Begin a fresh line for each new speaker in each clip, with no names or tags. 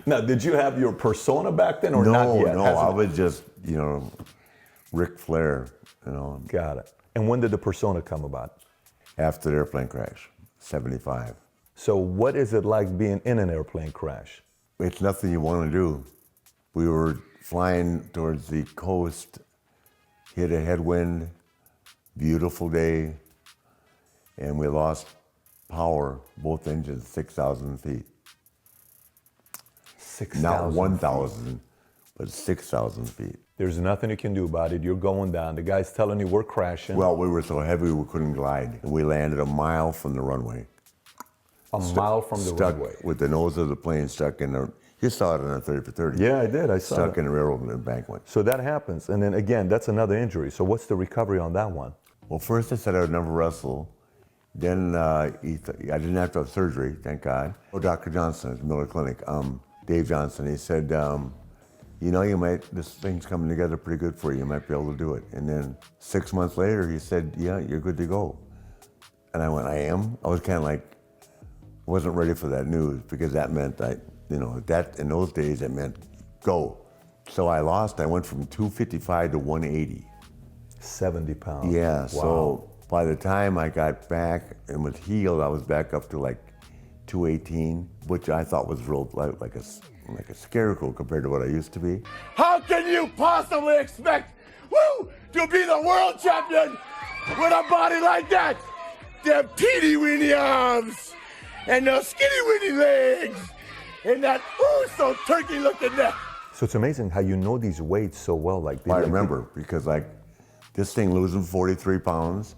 Now, did you have your persona back then or not yet?
No,
Hasn't
I
it?
was just, Ric Flair,
Got it. And when did the persona come about?
after the airplane crash, 75.
So what is it like being in an airplane crash?
It's nothing you want to do. We were flying towards the coast, hit a headwind, beautiful day, and we lost power, both engines, 6,000 feet.
6,000
Not
feet.
1,000, but 6,000 feet.
There's nothing you can do about it. You're going down. The guy's telling you we're crashing.
Well, we were so heavy we couldn't glide. And we landed a mile from the runway.
a mile from the
Stuck
runway.
with the nose of the plane stuck in the, you saw it on a 30 for 30.
Yeah, I did. I saw
Stuck
that.
in the railroad embankment.
So that happens. And then again, that's another injury. So what's the recovery on that one?
Well, first I said I would never wrestle. Then I didn't have to have surgery, thank God. Oh, Dr. Johnson at the Miller Clinic, Dave Johnson, he said, this thing's coming together pretty good for you. You might be able to do it. And then 6 months later, he said, yeah, you're good to go. And I went, I am? I was kind of like, wasn't ready for that news because that meant that in those days, it meant go. So I went from 255 to 180.
70 pounds.
Yeah,
Wow.
so by the time I got back and was healed, I was back up to like 218, which I thought was real like a scarecrow compared to what I used to be.
How can you possibly expect, to be the world champion with a body like that? Them teeny-weeny arms, and those skinny-weeny legs, and that so turkey-looking neck.
So it's amazing how you know these weights so well.
I remember because this thing losing 43 pounds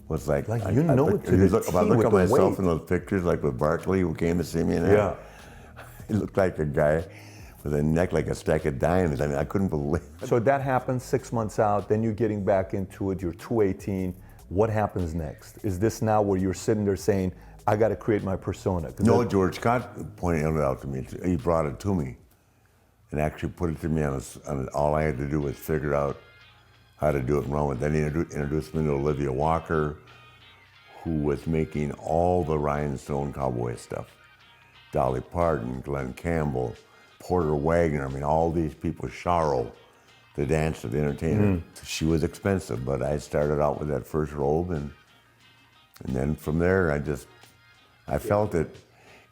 was like
you know it to the
if I
T
look
with
at
the
myself
weight.
in those pictures, like with Barkley who came to see me, and
Yeah.
he looked like a guy with a neck like a stack of diamonds. I mean, I couldn't believe it.
So that happens 6 months out, then you're getting back into it, you're 218. What happens next? Is this now where you're sitting there saying, I got to create my persona?
No, George Scott pointed it out to me. He brought it to me and actually put it to me all I had to do was figure out how to do it and run with it. Then he introduced me to Olivia Walker, who was making all the rhinestone cowboy stuff. Dolly Parton, Glenn Campbell, Porter Wagner, all these people, Charo, the dancer, the entertainer. She was expensive, but I started out with that first robe, and then from there, I felt it.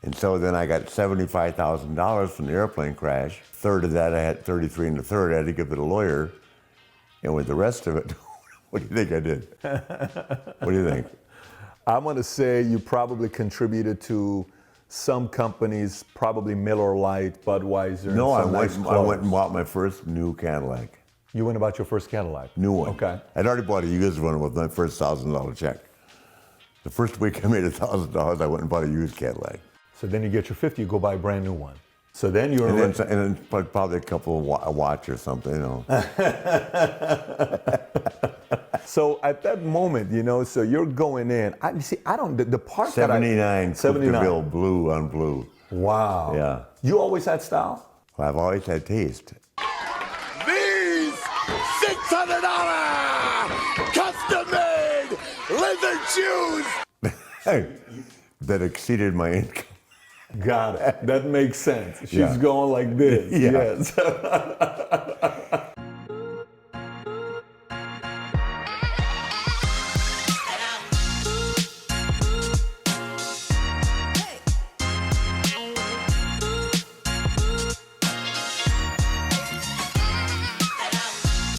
And so then I got $75,000 from the airplane crash. Third of that, I had 33 and a third, I had to give it a lawyer. And with the rest of it, what do you think I did? What do you think?
I'm going to say you probably contributed to some companies, probably Miller Lite, Budweiser.
No,
and some
I went and bought my first new Cadillac.
You went and bought your first Cadillac?
New one.
Okay.
I'd already bought a used one with my first $1,000 check. The first week I made $1,000, I went and bought a used Cadillac.
So then you get your 50, you go buy a brand new one. So then you're
And then probably a couple of a watch or something,
So at that moment, so you're going in. The part
79,
79.
Coupe blue on blue.
Wow.
Yeah.
You always had style?
Well, I've always had taste.
These $600 custom-made leather shoes.
That exceeded my income.
Got it. That makes sense. She's
Yeah.
going like this.
Yeah.
Yes.